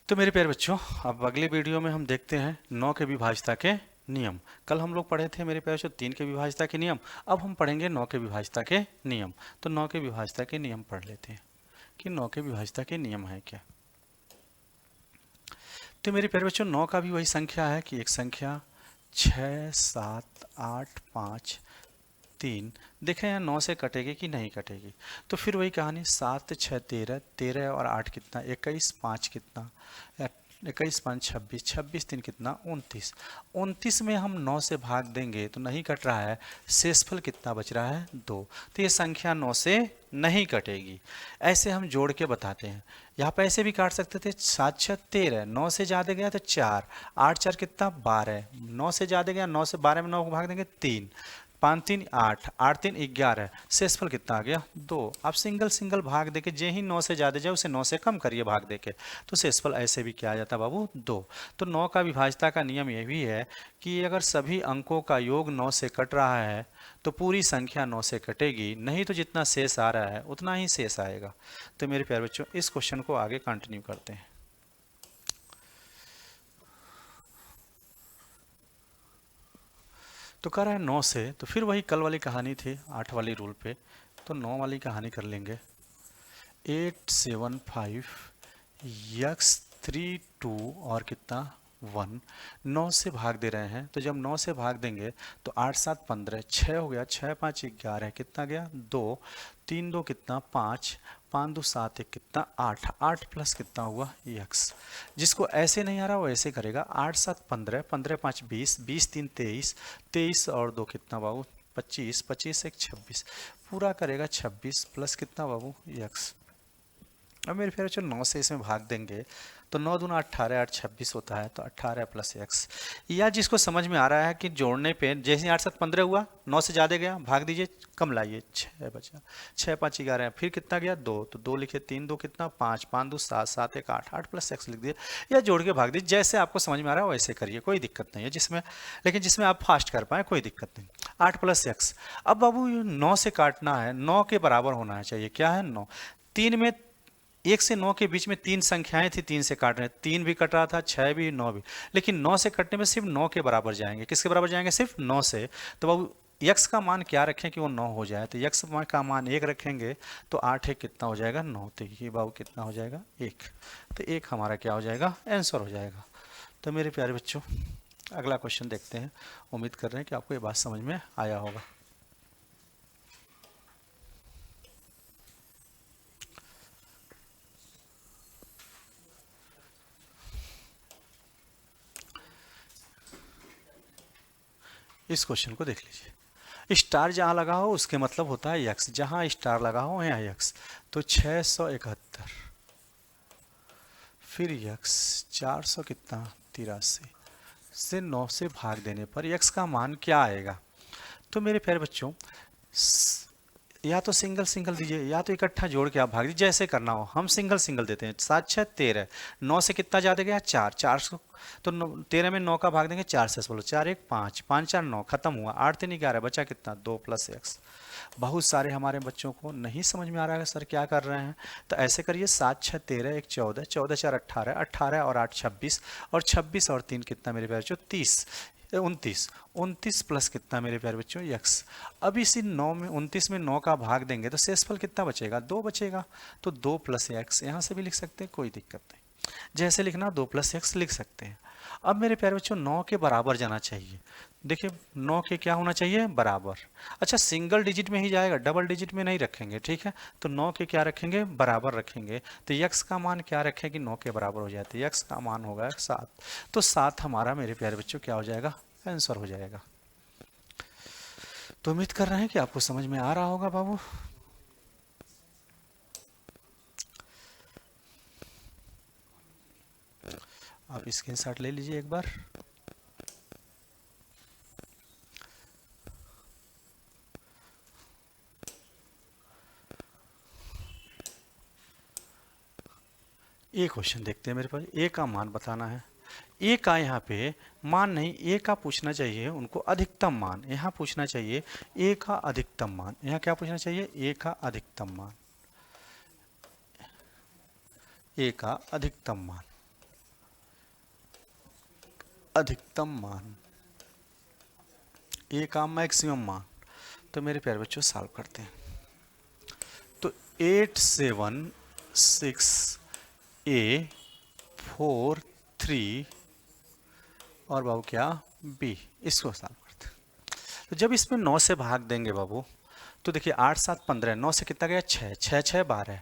तो मेरे प्यारे बच्चों, अब अगले वीडियो में हम देखते हैं 9 के विभाज्यता के नियम। कल हम लोग पढ़े थे मेरे प्यारे बच्चों 3 के विभाज्यता के नियम। अब हम पढ़ेंगे 9 के विभाज्यता के नियम। तो 9 के विभाज्यता के नियम पढ़ लेते हैं कि 9 के विभाज्यता के नियम है क्या। तो मेरे प्यारे बच्चों, 9 का भी वही संख्या है कि एक संख्या 6 7 8 5 3। देखें यहाँ 9 से कटेगी कि नहीं कटेगी। तो फिर वही कहानी, 7 6 13, 13 और 8 कितना 21, 5 कितना 21, 5 26, 26 3 कितना 29। 29 में हम 9 से भाग देंगे तो नहीं कट रहा है, शेषफल कितना बच रहा है 2। तो ये संख्या 9 से नहीं कटेगी। ऐसे हम जोड़ के बताते हैं। यहाँ पे ऐसे भी काट सकते थे, 7 6 13, 9 से ज़्यादा गया तो 4, 8 4 कितना 12, 9 से ज़्यादा गया 9 से 12 में 9 को भाग देंगे 3, 5 3 8, 8 3 11, शेषफल कितना आ गया 2। आप सिंगल सिंगल भाग देके जे ही 9 से ज़्यादा जाए उसे 9 से कम करिए भाग देके, तो शेषफल ऐसे भी क्या आ जाता बाबू 2। तो 9 का विभाज्यता का नियम ये भी है कि अगर सभी अंकों का योग 9 से कट रहा है तो पूरी संख्या 9 से कटेगी, नहीं तो जितना शेष आ रहा है उतना ही शेष आएगा। तो मेरे प्यारे बच्चों, इस क्वेश्चन को आगे कंटिन्यू करते हैं। तो कह रहा है 9 से, तो फिर वही कल वाली कहानी थी 8 वाली रूल पे, तो 9 वाली कहानी कर लेंगे। 8 7 5 यक्स 3 2 और कितना 1। 9 से भाग दे रहे हैं, तो जब 9 से भाग देंगे तो 8 7 15, 6 हो गया, 6 5 11, कितना गया 2, 3 2 कितना 5, 5 2 7 1 कितना 8, 8 प्लस कितना हुआ यक्स। जिसको ऐसे नहीं आ रहा वो ऐसे करेगा, 8 7 15, 15 5 20, 20 3 23, 23 और 2 कितना बाबू 25, 25 1 26, पूरा करेगा 26 प्लस कितना बाबू यक्स। अब मेरे प्यारे बच्चों, 9 से इसमें भाग देंगे तो 9 दूना 18, 8 26 होता है, तो 18 प्लस एक्स। या जिसको समझ में आ रहा है कि जोड़ने पे जैसे 8 7 15 हुआ, 9 से ज़्यादा गया भाग दीजिए, कम लाइए 6 बचा, 6 5 11, फिर कितना गया 2, तो 2 लिखे, 3 2 कितना 5, 5 2 7, 7 1 8, 8 प्लस एक्स लिख दिए, या जोड़ के भाग दीजिए, जैसे आपको समझ में आ रहा है वैसे करिए, कोई दिक्कत नहीं है जिसमें, लेकिन जिसमें आप फास्ट कर पाए कोई दिक्कत नहीं। 8 प्लस एक्स। अब बाबू 9 से काटना है, 9 के बराबर होना चाहिए, क्या है 9। 3 में 1 से 9 के बीच में 3 संख्याएं थी, 3 से काट रहे, 3 भी कट रहा था, 6 भी 9 भी, लेकिन 9 से कटने में सिर्फ 9 के बराबर जाएंगे। किसके बराबर जाएंगे, सिर्फ 9 से। तो बाबू यक्स का मान क्या रखें कि वो 9 हो जाए, तो यक्स का मान 1 रखेंगे, तो 8 1 कितना हो जाएगा 9, तो ये बाबू कितना हो जाएगा 1। तो 1 हमारा क्या हो जाएगा, आंसर हो जाएगा। तो मेरे प्यारे बच्चों, अगला क्वेश्चन देखते हैं। उम्मीद कर रहे हैं कि आपको ये बात समझ में आया होगा। इस क्वेश्चन को देख लीजिए। स्टार जहां लगा हो उसके मतलब होता है यक्स, जहां स्टार लगा हो यहाँ यक्स। तो 671, फिर यक्स 400 कितना 83 से 9 से भाग देने पर यक्स का मान क्या आएगा। तो मेरे प्यारे बच्चों, या तो सिंगल सिंगल दीजिए या तो इकट्ठा जोड़ के आप भाग दीजिए, जैसे करना हो। हम सिंगल सिंगल देते हैं, 7 6 13, 9 से कितना ज़्यादा गया 4, 400, तो 13 में 9 का भाग देंगे 4 से, बोलो 4 1 5, 5 4 9, खत्म हुआ, 8 3 11, बचा कितना 2 प्लस एक्स। बहुत सारे हमारे बच्चों को नहीं समझ में आ रहा है सर क्या कर रहे हैं, तो ऐसे करिए, 7 6 13 1 14, 14 4 18, 18 और 8 26, और 26 और 3 कितना मेरे प्यारे बच्चों 30, 29, 29 प्लस कितना मेरे प्यारे बच्चों यक्स। अब इसी 9 में 29 में 9 का भाग देंगे तो शेषफल कितना बचेगा 2 बचेगा, तो 2 प्लस एक्स यहाँ से भी लिख सकते हैं, कोई दिक्कत नहीं, जैसे लिखना 2 प्लस एक्स लिख सकते हैं। अब मेरे प्यारे बच्चों 9 के बराबर जाना चाहिए। देखिए 9 के क्या होना चाहिए बराबर। अच्छा सिंगल डिजिट में ही जाएगा, डबल डिजिट में नहीं रखेंगे, ठीक है। तो 9 के क्या रखेंगे बराबर रखेंगे, तो यक्स का मान क्या रखें कि 9 के बराबर हो जाए, तो यक्स का मान होगा 7। तो 7 हमारा मेरे प्यारे बच्चों क्या हो जाएगा, आंसर हो जाएगा। तो उम्मीद कर रहे हैं कि आपको समझ में आ रहा होगा बाबू। आप स्क्रीनशॉट ले लीजिए एक बार। ए क्वेश्चन देखते हैं, मेरे पास ए का मान बताना है। ए का यहाँ पे मान नहीं, ए का पूछना चाहिए उनको अधिकतम मान, यहाँ पूछना चाहिए ए का अधिकतम मान। यहाँ क्या पूछना चाहिए, ए का अधिकतम मान, ए का अधिकतम मान। अधिकतम मान, ए का मैक्सिमम मान। तो मेरे प्यारे बच्चों सॉल्व करते हैं। तो 876A43 और बाबू क्या बी, इसको सॉल्व करते हैं। तो जब इसमें 9 से भाग देंगे बाबू, तो देखिए 8 7 15, 9 से कितना गया 6, 6 6 12,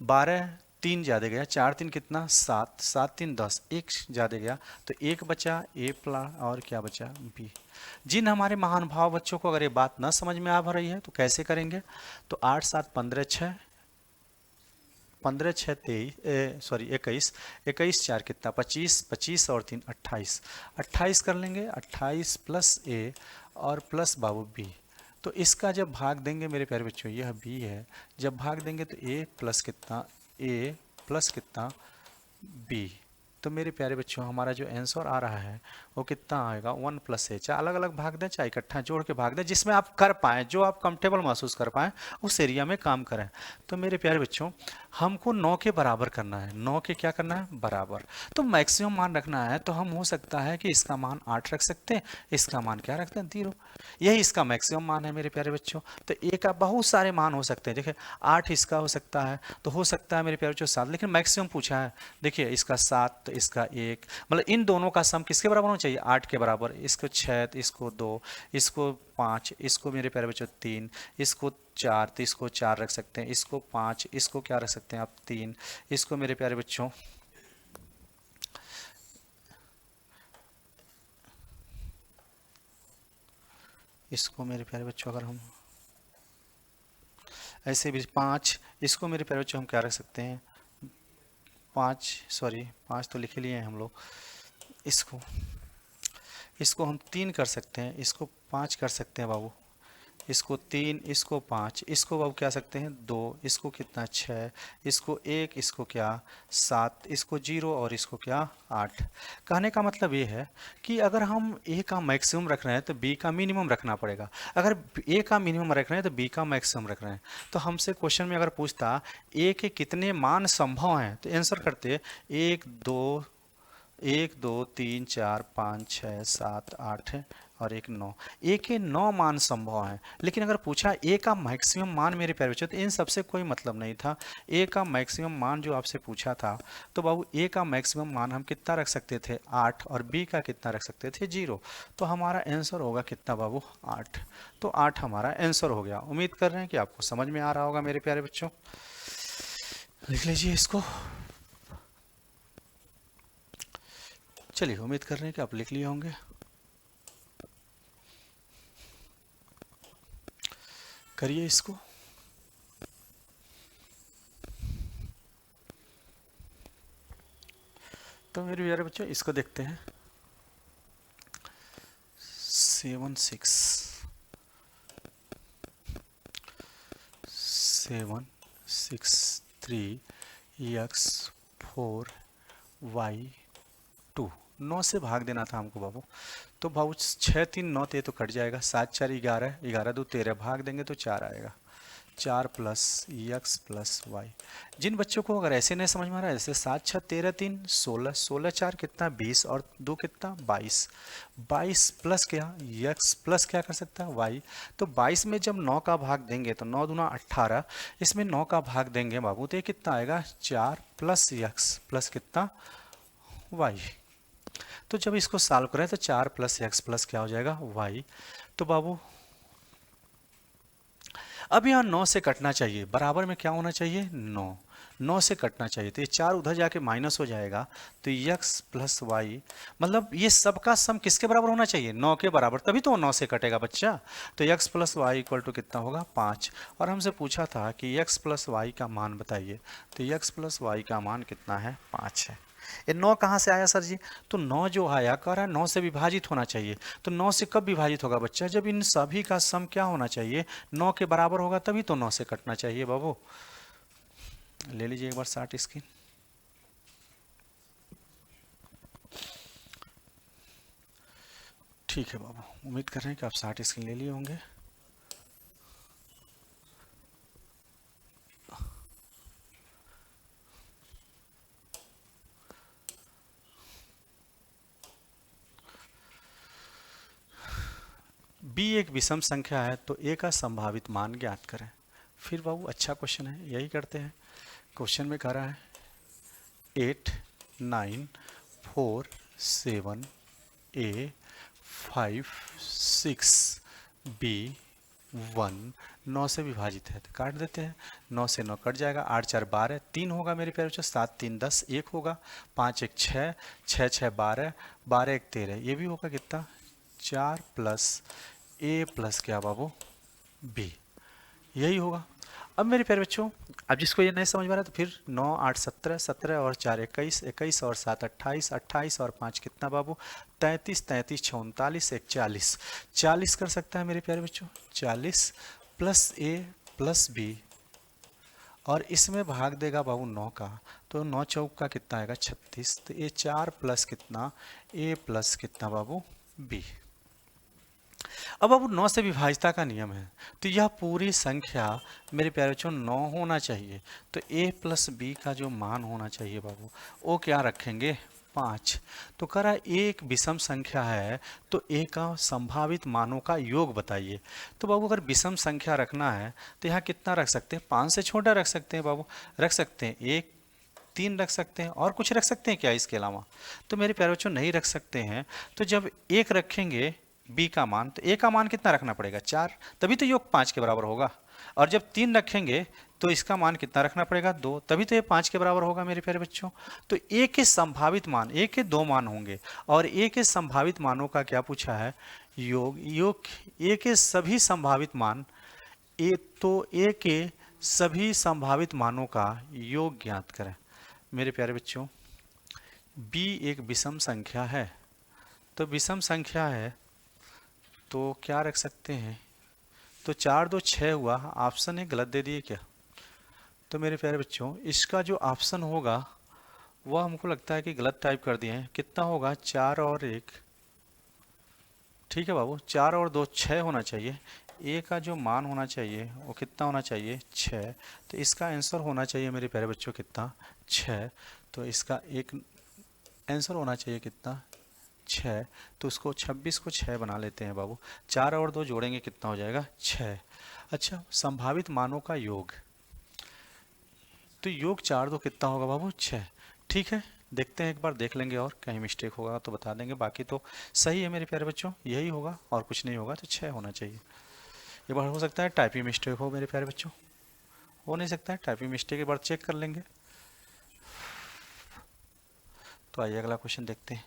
12 3 ज़्यादा गया, 4 3 कितना 7, 7 3 10, एक ज़्यादा गया तो एक बचा ए प्लस और क्या बचा बी। जिन हमारे महानुभाव बच्चों को अगर ये बात ना समझ में आ रही है तो कैसे करेंगे, तो 8 7 15 6, 15 6 23 सॉरी 21, 21 4 कितना 25, 25 और 3 28, 28 कर लेंगे, 28 प्लस ए और प्लस बाबू बी। तो इसका जब भाग देंगे मेरे प्यारे बच्चों, यह बी है, जब भाग देंगे तो ए प्लस कितना बी। तो मेरे प्यारे बच्चों हमारा जो आंसर आ रहा है वो कितना आएगा 1 प्लस ए। चाहे अलग अलग भाग दें चाहे इकट्ठा जोड़ के भाग दें, जिसमें आप कर पाएँ, जो आप कंफर्टेबल महसूस कर पाएँ उस एरिया में काम करें। तो मेरे प्यारे बच्चों हमको 9 के बराबर करना है, 9 के क्या करना है बराबर। तो मैक्सिमम मान रखना है तो हम हो सकता है कि इसका मान 8 रख सकते हैं, इसका मान क्या रखते हैं 0, यही इसका मैक्सिमम मान है मेरे प्यारे बच्चों। तो ए का बहुत सारे मान हो सकते हैं, देखिए 8 इसका हो सकता है, तो हो सकता है मेरे प्यारे बच्चों 7, लेकिन मैक्सिमम पूछा है, देखिए इसका 7 तो इसका 1, मतलब इन दोनों का सम किसके बराबर होना चाहिए 8 के बराबर, इसको 6 तो इसको 2, इसको 5, इसको मेरे प्यारे बच्चों 3, इसको 4 तो इसको 4 रख सकते हैं, इसको 5, इसको क्या रख सकते हैं आप 3, इसको मेरे प्यारे बच्चों इसको मेरे प्यारे बच्चों अगर हम ऐसे भी 5, इसको मेरे प्यारे बच्चों हम क्या रख सकते हैं 5, सॉरी 5 तो लिख लिए हैं हम लोग, इसको इसको हम 3 कर सकते हैं, इसको 5 कर सकते हैं बाबू, इसको 3, इसको 5, इसको बाबू क्या सकते हैं 2, इसको कितना 6, इसको 1, इसको क्या 7, इसको 0 और इसको क्या 8। कहने का मतलब ये है कि अगर हम ए का मैक्सिमम रख रहे हैं तो बी का मिनिमम रखना पड़ेगा, अगर ए का मिनिमम रख रहे हैं तो बी का मैक्सिमम रख रहे हैं। तो हमसे क्वेश्चन में अगर पूछता ए के कितने मान संभव हैं तो आंसर करते 1 2 3 4 5 6 7 8 और 1 9, ए के 9 मान संभव हैं। लेकिन अगर पूछा ए का मैक्सिमम मान मेरे प्यारे बच्चों, तो इन सबसे कोई मतलब नहीं था, ए का मैक्सिमम मान जो आपसे पूछा था, तो बाबू ए का मैक्सिमम मान हम कितना रख सकते थे 8 और बी का कितना रख सकते थे 0। तो हमारा आंसर होगा कितना बाबू 8। तो 8 हमारा आंसर हो गया। उम्मीद कर रहे हैं कि आपको समझ में आ रहा होगा मेरे प्यारे बच्चों। लिख लीजिए इसको। चलिए उम्मीद कर रहे हैं कि आप लिख लिए होंगे। करिए इसको। तो मेरे प्यारे बच्चों इसको देखते हैं 763x4y2, 9 से भाग देना था हमको बाबू। तो बाबू 6 3 9 तो ये तो कट जाएगा, 7 4 11, 11 2 13, भाग देंगे तो 4 आएगा, 4 प्लस एक्स प्लस वाई। जिन बच्चों को अगर ऐसे नहीं समझ में आ रहा है, ऐसे 7 6 13 3 16, 16 4 कितना 20 और 2 कितना 22, 22 प्लस क्या एक्स प्लस क्या कर सकता है वाई। तो 22 में जब 9 का भाग देंगे तो 9 दूना 18, इसमें 9 का भाग देंगे बाबू तो ये कितना आएगा 4 प्लस एक्स प्लस कितना वाई। तो जब इसको सॉल्व करें तो 4 प्लस एक्स प्लस क्या हो जाएगा वाई। तो बाबू अब यहाँ 9 से कटना चाहिए, बराबर में क्या होना चाहिए 9, 9 से कटना चाहिए, तो ये 4 उधर जाके माइनस हो जाएगा, तो x प्लस वाई, मतलब ये सबका सम किसके बराबर होना चाहिए 9 के बराबर, तभी तो 9 से कटेगा बच्चा। तो x plus y equal to कितना होगा 5, और हमसे पूछा था कि x प्लस वाई का मान बताइए, तो x प्लस वाई का मान कितना है 5 है। ये 9 कहाँ से आया सर जी, तो 9 जो आया कह रहा है 9 से विभाजित होना चाहिए। तो 9 से कब विभाजित होगा बच्चा, जब इन सभी का सम क्या होना चाहिए 9 के बराबर होगा, तभी तो 9 से कटना चाहिए बाबू। ले लीजिए एक बार 60 स्क्रीन। ठीक है बाबू, उम्मीद कर रहे हैं कि आप 60 स्क्रीन ले लिए होंगे। बी एक विषम संख्या है तो ए का संभावित मान ज्ञात करें। फिर बाबू अच्छा क्वेश्चन है, यही करते हैं। क्वेश्चन में कह रहा है 8 9 4 7 ए 5 6 बी 1 9 से विभाजित है तो काट देते हैं। 9 से 9 कट जाएगा, 8 4 12, 3 होगा मेरे प्यारे बच्चों, 7 3 10, 1 होगा, 5 1 6, 6 6 12, 12 1 13, ये भी होगा कितना 4 प्लस ए प्लस क्या बाबू बी, यही होगा। अब मेरे प्यारे बच्चों, अब जिसको ये नहीं समझ में आ रहा तो फिर 9 8 17, 17 और 4 21, 21 और 7 28, 28 और 5 कितना बाबू 33, 33 6 39, 1 40, 40 कर सकता है मेरे प्यारे बच्चों, 40 प्लस ए प्लस बी और इसमें भाग देगा बाबू 9 का, तो 9 चौक का कितना आएगा 36, तो ये 4 प्लस कितना ए प्लस कितना बाबू बी। अब 9 से विभाज्यता का नियम है तो यह पूरी संख्या मेरे प्यारे बच्चों 9 होना चाहिए, तो a प्लस बी का जो मान होना चाहिए बाबू वो क्या रखेंगे 5। तो कह रहा है एक विषम संख्या है तो a का संभावित मानों का योग बताइए। तो बाबू अगर विषम संख्या रखना है तो यहाँ कितना रख सकते हैं, 5 से छोटा रख सकते हैं बाबू, रख सकते हैं 1 3 रख सकते हैं, और कुछ रख सकते हैं क्या इसके अलावा, तो मेरे प्यारे बच्चों नहीं रख सकते हैं। तो जब 1 रखेंगे b का मान तो a का मान कितना रखना पड़ेगा 4, तभी तो योग 5 के बराबर होगा, और जब 3 रखेंगे तो इसका मान कितना रखना पड़ेगा 2, तभी तो ये 5 के बराबर होगा मेरे प्यारे बच्चों। तो a के संभावित मान, a के 2 मान होंगे और a के संभावित मानों का क्या पूछा है योग, योग a के सभी संभावित मान, तो a के सभी संभावित मानों का योग ज्ञात करें। मेरे प्यारे बच्चों b एक विषम संख्या है, तो विषम संख्या है तो क्या रख सकते हैं, तो 4 2 6 हुआ, ऑप्शन है गलत दे दिए क्या, तो मेरे प्यारे बच्चों इसका जो ऑप्शन होगा वह हमको लगता है कि गलत टाइप कर दिए हैं। कितना होगा 4 और 1, ठीक है बाबू 4 और 2 6 होना चाहिए, ए का जो मान होना चाहिए वो कितना होना चाहिए 6, तो इसका आंसर होना चाहिए मेरे प्यारे बच्चों कितना 6, तो इसका एक आंसर होना चाहिए कितना 6, तो उसको 26 को 6 बना लेते हैं बाबू, 4 और 2 जोड़ेंगे कितना हो जाएगा 6। अच्छा संभावित मानों का योग, तो योग 4 2 कितना होगा बाबू 6, ठीक है देखते हैं एक बार देख लेंगे और कहीं मिस्टेक होगा तो बता देंगे, बाकी तो सही है मेरे प्यारे बच्चों, यही होगा और कुछ नहीं होगा, तो 6 होना चाहिए। ये बार हो सकता है टाइपिंग मिस्टेक हो मेरे प्यारे बच्चों, हो नहीं सकता है टाइपिंग मिस्टेक, एक बार चेक कर लेंगे। तो आइए अगला क्वेश्चन देखते हैं।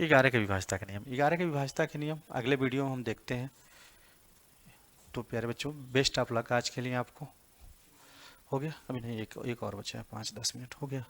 11 के विभाज्यता के नियम, 11 के विभाज्यता के नियम अगले वीडियो में हम देखते हैं। तो प्यारे बच्चों बेस्ट ऑफ लक आज के लिए आपको, हो गया अभी नहीं, एक और बचा है 5-10 मिनट हो गया।